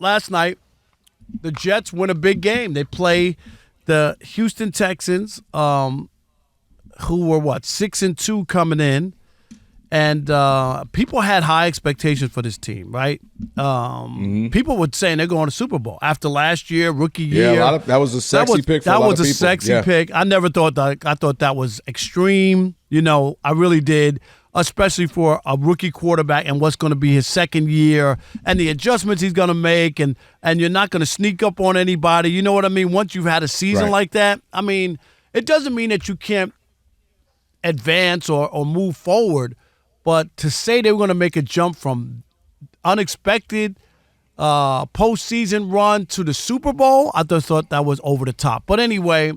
last night, the Jets win a big game. They play the Houston Texans, who were 6-2 coming in, and people had high expectations for this team, right? People were saying they're going to Super Bowl after last year, rookie year. Yeah, that was a sexy pick for a lot of people. That was a sexy pick. I never thought that. I thought that was extreme. I really did, especially for a rookie quarterback and what's going to be his second year and the adjustments he's going to make, and you're not going to sneak up on anybody. You know what I mean? Once you've had a season like that, I mean, it doesn't mean that you can't advance or move forward, but to say they were going to make a jump from unexpected postseason run to the Super Bowl, I just thought that was over the top. But anyway,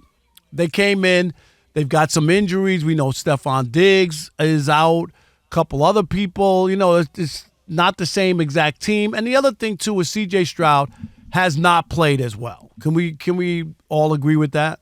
they came in. They've got some injuries. We know Stephon Diggs is out. A couple other people. It's not the same exact team. And the other thing, too, is C.J. Stroud has not played as well. Can we all agree with that?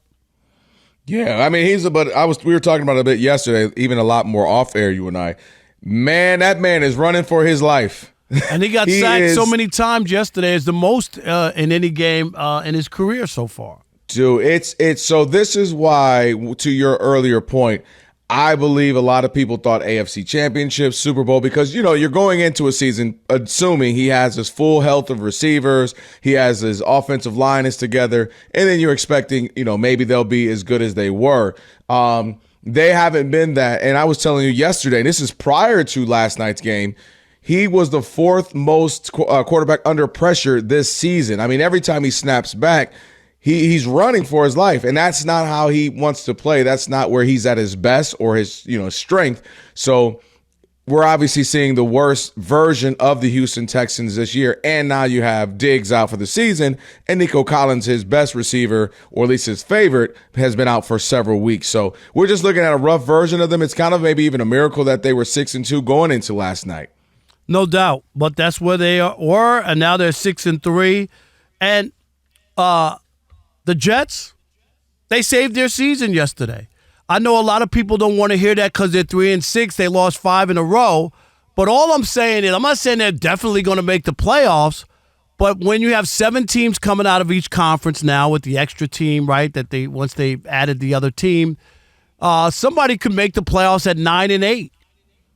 Yeah, I mean, we were talking about it a bit yesterday, even a lot more off air, you and I. Man, that man is running for his life. And he got sacked so many times yesterday. It's the most in any game in his career so far. Dude, it's so this is why, to your earlier point, I believe a lot of people thought AFC Championship, Super Bowl, because, you're going into a season assuming he has his full health of receivers, he has his offensive line is together, and then you're expecting, maybe they'll be as good as they were. They haven't been that. And I was telling you yesterday, and this is prior to last night's game, he was the fourth most quarterback under pressure this season. I mean, every time he snaps back, he's running for his life, and that's not how he wants to play. That's not where he's at his best or his strength. So we're obviously seeing the worst version of the Houston Texans this year, and now you have Diggs out for the season, and Nico Collins, his best receiver, or at least his favorite, has been out for several weeks. So we're just looking at a rough version of them. It's kind of maybe even a miracle that they were 6-2 going into last night. No doubt, but that's where they were, and now they're 6-3, and the Jets, they saved their season yesterday. I know a lot of people don't want to hear that because they're 3-6. They lost 5 in a row. But all I'm saying is, I'm not saying they're definitely going to make the playoffs, but when you have 7 teams coming out of each conference now with the extra team, right, that once they added the other team, somebody could make the playoffs at 9-8.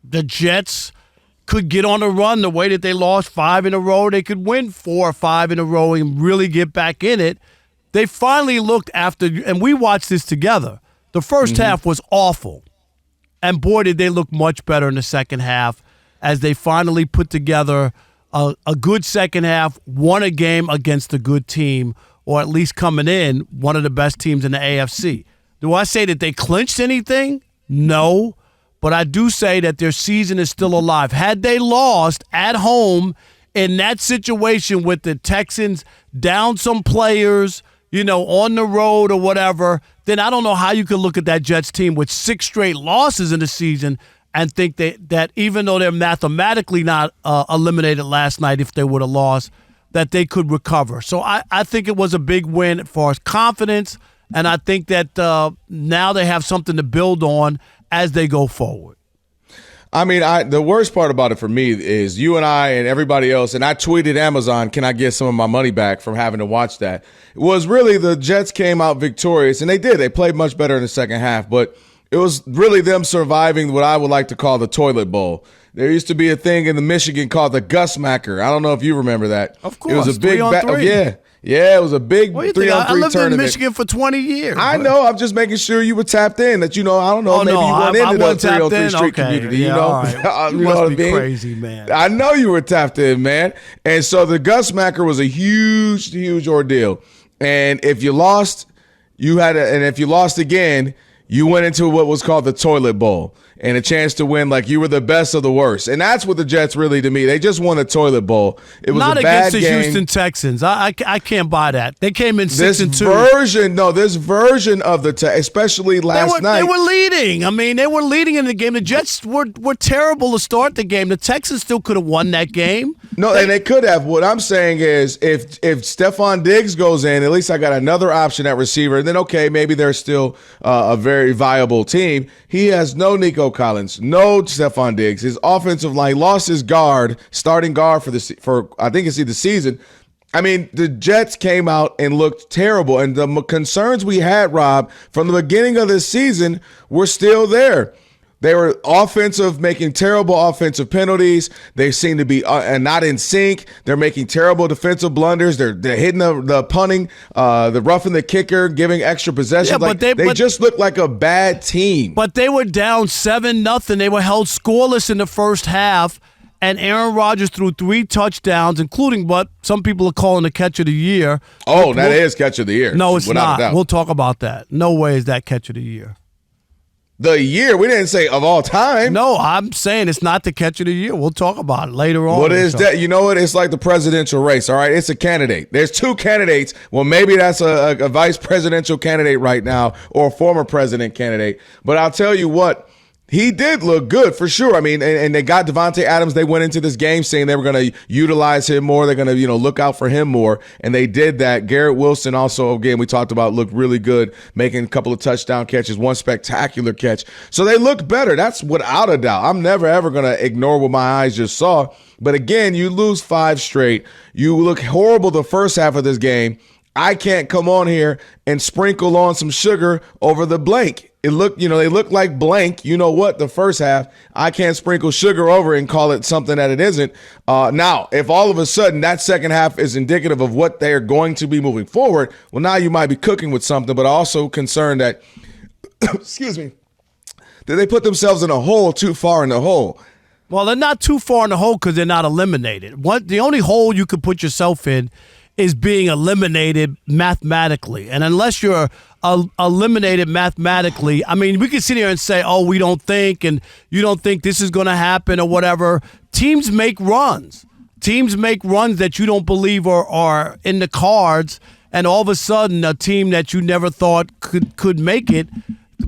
The Jets could get on a run the way that they lost 5 in a row. They could win 4 or 5 in a row and really get back in it. They finally looked after, and we watched this together. The first half was awful. And boy, did they look much better in the second half as they finally put together a good second half, won a game against a good team, or at least coming in, one of the best teams in the AFC. Do I say that they clinched anything? No. But I do say that their season is still alive. Had they lost at home in that situation with the Texans down some players, on the road or whatever, then I don't know how you could look at that Jets team with 6 straight losses in the season and think that even though they're mathematically not eliminated last night if they would have lost, that they could recover. So I think it was a big win as far as confidence, and I think that now they have something to build on as they go forward. I mean, the worst part about it for me is you and I and everybody else, and I tweeted Amazon, can I get some of my money back from having to watch that? It was really the Jets came out victorious, and they did. They played much better in the second half, but it was really them surviving what I would like to call the toilet bowl. There used to be a thing in the Michigan called the Gusmacker. I don't know if you remember that. Of course. It was a big 3-on-3. Yeah, it was a big 3-on-3 tournament. I lived in Michigan for 20 years. I know. I'm just making sure you were tapped in. That I don't know. Maybe you went into the 303 street community. Yeah, all right. You must be crazy, man. I know you were tapped in, man. And so the Gusmacker was a huge, huge ordeal. And if you lost, and if you lost again, you went into what was called the toilet bowl. And a chance to win like you were the best of the worst. And that's what the Jets really, to me, they just won the toilet bowl. It was not a bad against the game. Houston Texans. I can't buy that. They came in 6-2. This version of the especially last night. They were leading. I mean, they were leading in the game. The Jets were terrible to start the game. The Texans still could have won that game. And they could have. What I'm saying is if Stephon Diggs goes in, at least I got another option at receiver. And then, okay, maybe they're still a very viable team. He has no Nico Collins, no Stephon Diggs. His offensive line lost his starting guard for I think it's the season. I mean, the Jets came out and looked terrible, and the concerns we had, Rob, from the beginning of this season were still there. They were making terrible offensive penalties. They seem to be not in sync. They're making terrible defensive blunders. They're hitting the punting, the roughing the kicker, giving extra possessions. Yeah, they just look like a bad team. But they were down 7-0. They were held scoreless in the first half. And Aaron Rodgers threw 3 touchdowns, including what some people are calling the catch of the year. Oh, that is catch of the year. No, it's not. We'll talk about that. No way is that catch of the year. The year? We didn't say of all time. No, I'm saying it's not the catch of the year. We'll talk about it later on. What is that? You know what? It's like the presidential race, all right? It's a candidate. There's 2 candidates. Well, maybe that's a vice presidential candidate right now or a former president candidate. But I'll tell you what. He did look good for sure. I mean, and they got Devontae Adams. They went into this game saying they were going to utilize him more. They're going to, look out for him more. And they did that. Garrett Wilson also, again, we talked about, looked really good, making a couple of touchdown catches, one spectacular catch. So they looked better. That's without a doubt. I'm never, ever going to ignore what my eyes just saw. But again, you lose 5 straight. You look horrible the first half of this game. I can't come on here and sprinkle on some sugar over the blank. They look like blank. You know what? The first half, I can't sprinkle sugar over and call it something that it isn't. Now, if all of a sudden that second half is indicative of what they are going to be moving forward, well, now you might be cooking with something, but also concerned that, excuse me, that they put themselves in a hole too far in the hole. Well, they're not too far in the hole because they're not eliminated. The only hole you could put yourself in is being eliminated mathematically. And unless you're eliminated mathematically, I mean, we can sit here and say, oh, we don't think, and you don't think this is going to happen or whatever. Teams make runs. Teams make runs that you don't believe are in the cards, and all of a sudden a team that you never thought could make it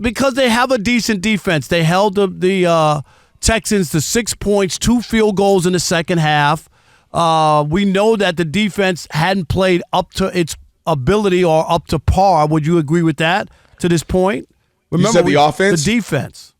because they have a decent defense. They held the Texans to 6 points, 2 field goals in the second half. We know that the defense hadn't played up to its ability or up to par. Would you agree with that to this point? Remember, you said the offense? The defense.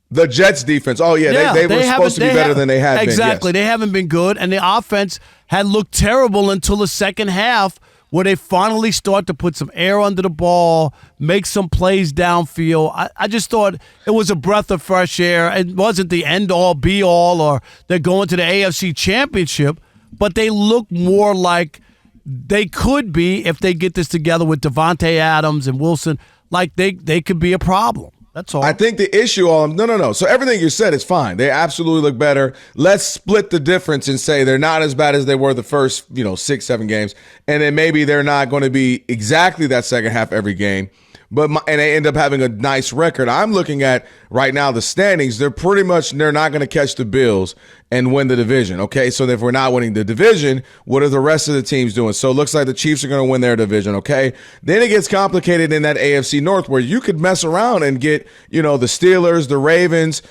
The Jets' defense. Oh, yeah, they were supposed to be better than they had been. Exactly. Yes. They haven't been good, and the offense had looked terrible until the second half where they finally start to put some air under the ball, make some plays downfield. I just thought it was a breath of fresh air. It wasn't the end-all, be-all, or they're going to the AFC Championship, but they look more like they could be if they get this together with Devontae Adams and Wilson. Like they could be a problem. That's all. I think the issue no. So everything you said is fine. They absolutely look better. Let's split the difference and say they're not as bad as they were the first, 6, 7 games. And then maybe they're not going to be exactly that second half every game. And they end up having a nice record. I'm looking at right now the standings. They're not going to catch the Bills and win the division. Okay, so if we're not winning the division, what are the rest of the teams doing? So it looks like the Chiefs are going to win their division. Okay, then it gets complicated in that AFC North where you could mess around and get the Steelers, the Ravens.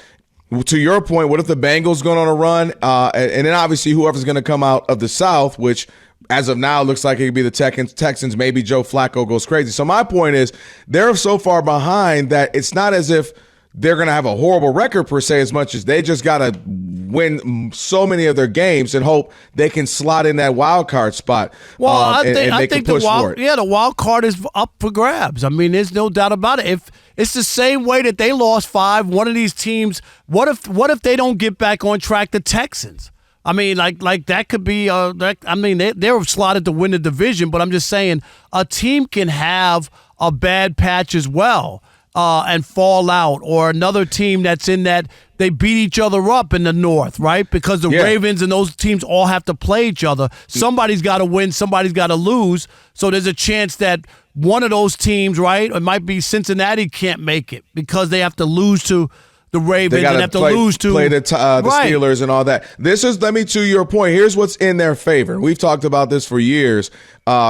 To your point, what if the Bengals going on a run? And then obviously whoever's going to come out of the South, which as of now, it looks like it could be the Texans. Maybe Joe Flacco goes crazy. So my point is they're so far behind that it's not as if they're going to have a horrible record per se as much as they just got to win so many of their games and hope they can slot in that wild card spot. Well, I think push for it. Yeah, the wild card is up for grabs. I mean, there's no doubt about it. If it's the same way that they lost 5, one of these teams, what if they don't get back on track, the Texans? I mean, like that could be. They're slotted to win the division, but I'm just saying a team can have a bad patch as well and fall out, or another team that's in that they beat each other up in the North, right? Because the Ravens and those teams all have to play each other. Somebody's got to win, somebody's got to lose. So there's a chance that one of those teams, right? It might be Cincinnati can't make it because they have to lose to the Ravens and have to lose to play the Steelers and all that. To your point, here's what's in their favor. We've talked about this for years.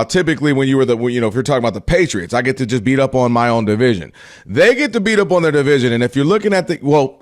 Typically when if you're talking about the Patriots, I get to just beat up on my own division. They get to beat up on their division. And if you're looking at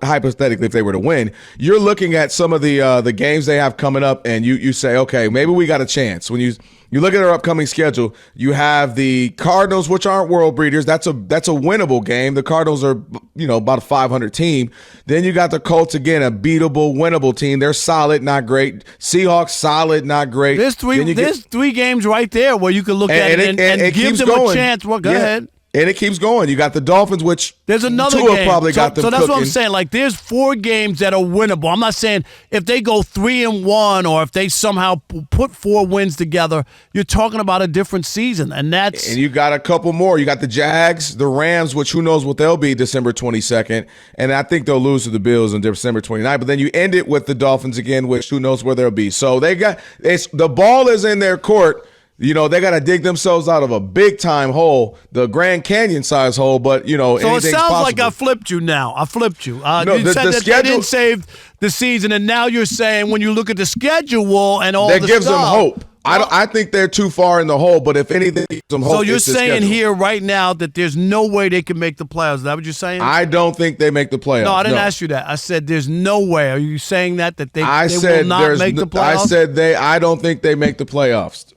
hypothetically, if they were to win, you're looking at some of the games they have coming up and you say, okay, maybe we got a chance. When You look at their upcoming schedule. You have the Cardinals, which aren't world breeders. That's a winnable game. The Cardinals are, about a 500 team. Then you got the Colts again, a beatable, winnable team. They're solid, not great. Seahawks, solid, not great. There's three games right there where you can look at it and give them a chance. Well, go ahead. And it keeps going. You got the Dolphins, which there's another Tua game. probably got them so that's cooking. what I'm saying. Like, there's 4 games that are winnable. I'm not saying if they go 3-1 or if they somehow put 4 wins together, you're talking about a different season. And you got a couple more. You got the Jags, the Rams, which who knows what they'll be December 22nd. And I think they'll lose to the Bills on December 29th. But then you end it with the Dolphins again, which who knows where they'll be. So the ball is in their court. They got to dig themselves out of a big-time hole, the Grand Canyon-size hole, but, So anything's it sounds possible. like I flipped you now. I flipped you. No, you said that they didn't save the season, and now you're saying when you look at the schedule and all that the gives stuff. them hope. I think they're too far in the hole, but if anything gives them hope, so you're it's the saying schedule. here right now that there's no way they can make the playoffs. Is that what you're saying? I don't think they make the playoffs. No, I didn't ask you that. I said there's no way. Are you saying that they will not make the playoffs? I said I don't think they make the playoffs.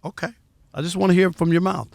Okay. I just want to hear it from your mouth.